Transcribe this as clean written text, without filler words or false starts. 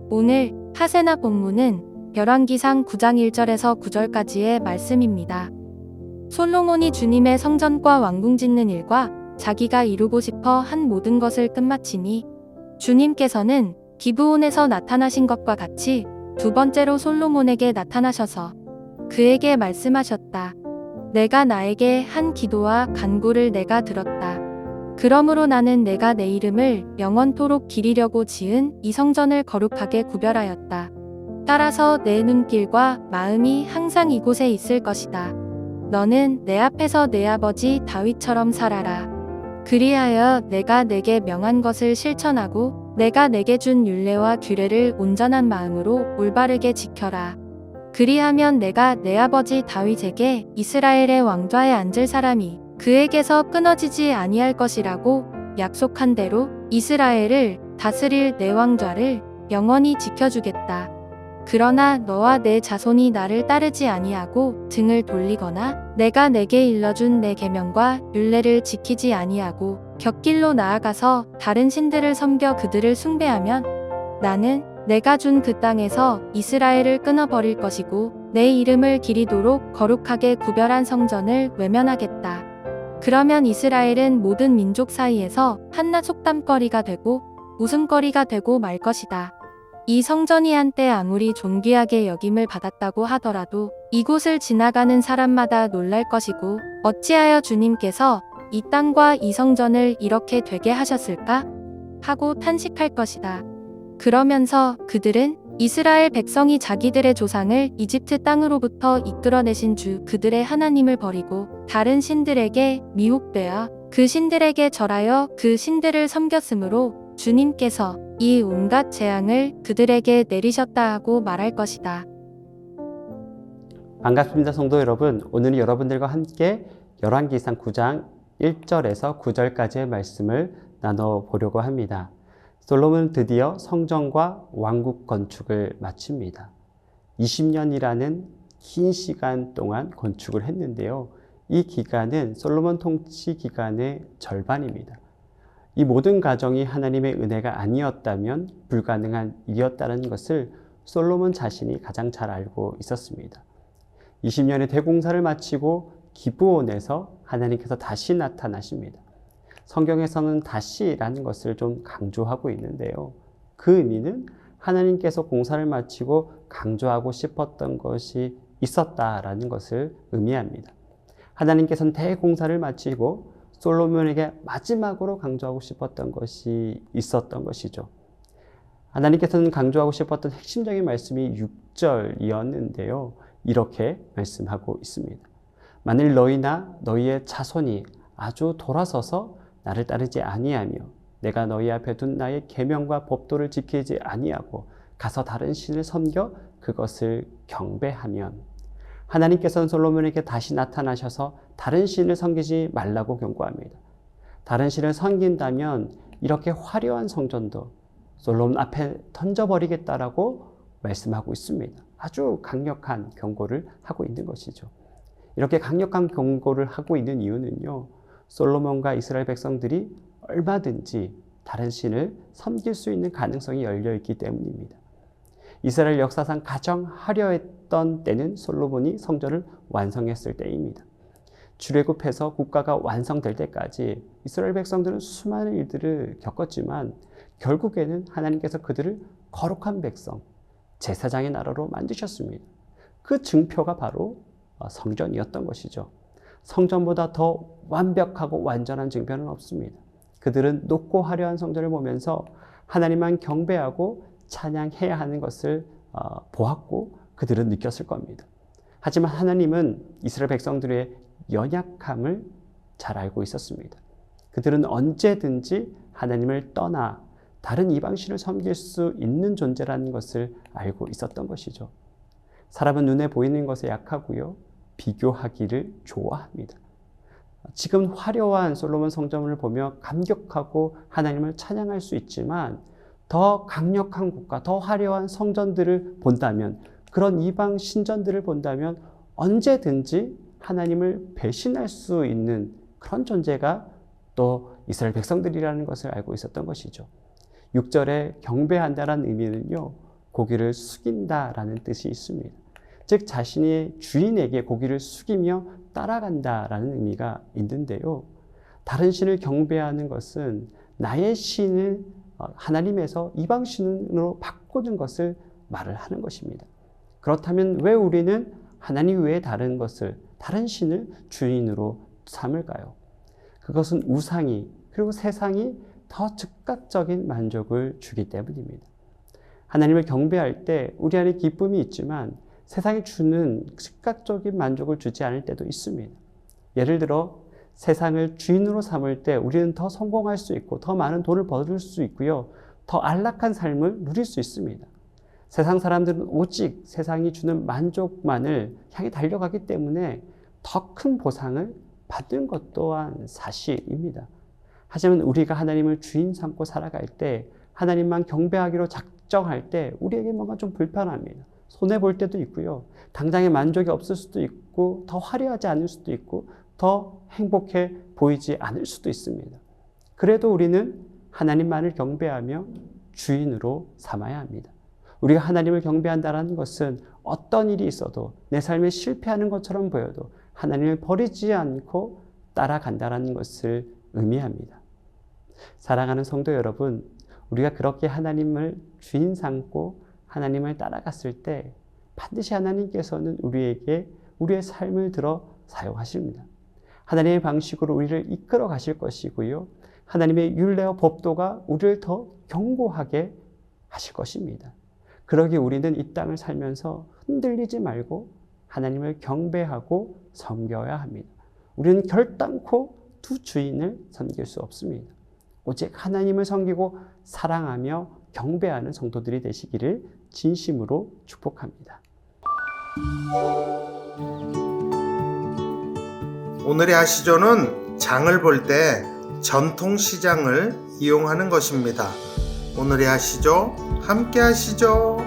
오늘 하세나 본문은 열왕기상 9장 1절에서 9절까지의 말씀입니다. 솔로몬이 주님의 성전과 왕궁 짓는 일과 자기가 이루고 싶어 한 모든 것을 끝마치니 주님께서는 기브온에서 나타나신 것과 같이 두 번째로 솔로몬에게 나타나셔서 그에게 말씀하셨다. 내가 나에게 한 기도와 간구를 내가 들었다. 그러므로 나는 내가 내 이름을 영원토록 기리려고 지은 이 성전을 거룩하게 구별하였다. 따라서 내 눈길과 마음이 항상 이곳에 있을 것이다. 너는 내 앞에서 내 아버지 다윗처럼 살아라. 그리하여 내가 내게 명한 것을 실천하고 내가 내게 준 율례와 규례를 온전한 마음으로 올바르게 지켜라. 그리하면 내가 내 아버지 다윗에게 이스라엘의 왕좌에 앉을 사람이 그에게서 끊어지지 아니할 것이라고 약속한 대로 이스라엘을 다스릴 내 왕좌를 영원히 지켜주겠다. 그러나 너와 내 자손이 나를 따르지 아니하고 등을 돌리거나 내가 내게 일러준 내 계명과 율례를 지키지 아니하고 곁길로 나아가서 다른 신들을 섬겨 그들을 숭배하면 나는 내가 준 그 땅에서 이스라엘을 끊어버릴 것이고 내 이름을 기리도록 거룩하게 구별한 성전을 외면하겠다. 그러면 이스라엘은 모든 민족 사이에서 한낱 속담거리가 되고 웃음거리가 되고 말 것이다. 이 성전이 한때 아무리 존귀하게 여김을 받았다고 하더라도 이곳을 지나가는 사람마다 놀랄 것이고 어찌하여 주님께서 이 땅과 이 성전을 이렇게 되게 하셨을까? 하고 탄식할 것이다. 그러면서 그들은 이스라엘 백성이 자기들의 조상을 이집트 땅으로부터 이끌어내신 주 그들의 하나님을 버리고 다른 신들에게 미혹되어 그 신들에게 절하여 그 신들을 섬겼으므로 주님께서 이 온갖 재앙을 그들에게 내리셨다 하고 말할 것이다. 반갑습니다, 성도 여러분. 오늘은 여러분들과 함께 열왕기상 9장 1절에서 9절까지의 말씀을 나눠보려고 합니다. 솔로몬은 드디어 성전과 왕국 건축을 마칩니다. 20년이라는 긴 시간 동안 건축을 했는데요. 이 기간은 솔로몬 통치 기간의 절반입니다. 이 모든 과정이 하나님의 은혜가 아니었다면 불가능한 일이었다는 것을 솔로몬 자신이 가장 잘 알고 있었습니다. 20년의 대공사를 마치고 기브온에서 하나님께서 다시 나타나십니다. 성경에서는 다시라는 것을 좀 강조하고 있는데요. 그 의미는 하나님께서 공사를 마치고 강조하고 싶었던 것이 있었다라는 것을 의미합니다. 하나님께서는 대공사를 마치고 솔로몬에게 마지막으로 강조하고 싶었던 것이 있었던 것이죠. 하나님께서는 강조하고 싶었던 핵심적인 말씀이 6절이었는데요. 이렇게 말씀하고 있습니다. 만일 너희나 너희의 자손이 아주 돌아서서 나를 따르지 아니하며 내가 너희 앞에 둔 나의 계명과 법도를 지키지 아니하고 가서 다른 신을 섬겨 그것을 경배하면 하나님께서는 솔로몬에게 다시 나타나셔서 다른 신을 섬기지 말라고 경고합니다. 다른 신을 섬긴다면 이렇게 화려한 성전도 솔로몬 앞에 던져버리겠다라고 말씀하고 있습니다. 아주 강력한 경고를 하고 있는 것이죠. 이렇게 강력한 경고를 하고 있는 이유는요. 솔로몬과 이스라엘 백성들이 얼마든지 다른 신을 섬길 수 있는 가능성이 열려있기 때문입니다. 이스라엘 역사상 가장 화려했던 때는 솔로몬이 성전을 완성했을 때입니다. 출애굽해서 국가가 완성될 때까지 이스라엘 백성들은 수많은 일들을 겪었지만 결국에는 하나님께서 그들을 거룩한 백성, 제사장의 나라로 만드셨습니다. 그 증표가 바로 성전이었던 것이죠. 성전보다 더 완벽하고 완전한 증표는 없습니다. 그들은 높고 화려한 성전을 보면서 하나님만 경배하고 찬양해야 하는 것을 보았고 그들은 느꼈을 겁니다. 하지만 하나님은 이스라엘 백성들의 연약함을 잘 알고 있었습니다. 그들은 언제든지 하나님을 떠나 다른 이방신을 섬길 수 있는 존재라는 것을 알고 있었던 것이죠. 사람은 눈에 보이는 것에 약하고요. 비교하기를 좋아합니다. 지금 화려한 솔로몬 성전을 보며 감격하고 하나님을 찬양할 수 있지만 더 강력한 국가, 더 화려한 성전들을 본다면, 그런 이방 신전들을 본다면 언제든지 하나님을 배신할 수 있는 그런 존재가 또 이스라엘 백성들이라는 것을 알고 있었던 것이죠. 6절에 경배한다라는 의미는요, 고기를 숙인다라는 뜻이 있습니다. 즉 자신의 주인에게 고기를 숙이며 따라간다라는 의미가 있는데요. 다른 신을 경배하는 것은 나의 신을 하나님에서 이방 신으로 바꾸는 것을 말을 하는 것입니다. 그렇다면 왜 우리는 하나님 외에 다른 신을 주인으로 삼을까요? 그것은 우상이 그리고 세상이 더 즉각적인 만족을 주기 때문입니다. 하나님을 경배할 때 우리 안에 기쁨이 있지만 세상이 주는 즉각적인 만족을 주지 않을 때도 있습니다. 예를 들어 세상을 주인으로 삼을 때 우리는 더 성공할 수 있고 더 많은 돈을 벌을 수 있고요. 더 안락한 삶을 누릴 수 있습니다. 세상 사람들은 오직 세상이 주는 만족만을 향해 달려가기 때문에 더 큰 보상을 받는 것 또한 사실입니다. 하지만 우리가 하나님을 주인 삼고 살아갈 때 하나님만 경배하기로 작정할 때 우리에게 뭔가 좀 불편합니다. 손해볼 때도 있고요. 당장의 만족이 없을 수도 있고 더 화려하지 않을 수도 있고 더 행복해 보이지 않을 수도 있습니다. 그래도 우리는 하나님만을 경배하며 주인으로 삼아야 합니다. 우리가 하나님을 경배한다는 것은 어떤 일이 있어도 내 삶에 실패하는 것처럼 보여도 하나님을 버리지 않고 따라간다는 것을 의미합니다. 사랑하는 성도 여러분, 우리가 그렇게 하나님을 주인 삼고 하나님을 따라갔을 때 반드시 하나님께서는 우리에게 우리의 삶을 들어 사용하십니다. 하나님의 방식으로 우리를 이끌어 가실 것이고요. 하나님의 율례와 법도가 우리를 더 견고하게 하실 것입니다. 그러기 우리는 이 땅을 살면서 흔들리지 말고 하나님을 경배하고 섬겨야 합니다. 우리는 결단코 두 주인을 섬길 수 없습니다. 오직 하나님을 섬기고 사랑하며 경배하는 성도들이 되시기를 진심으로 축복합니다. 오늘의 아시조는 장을 볼 때 전통시장을 이용하는 것입니다. 오늘의 아시조 함께 하시죠.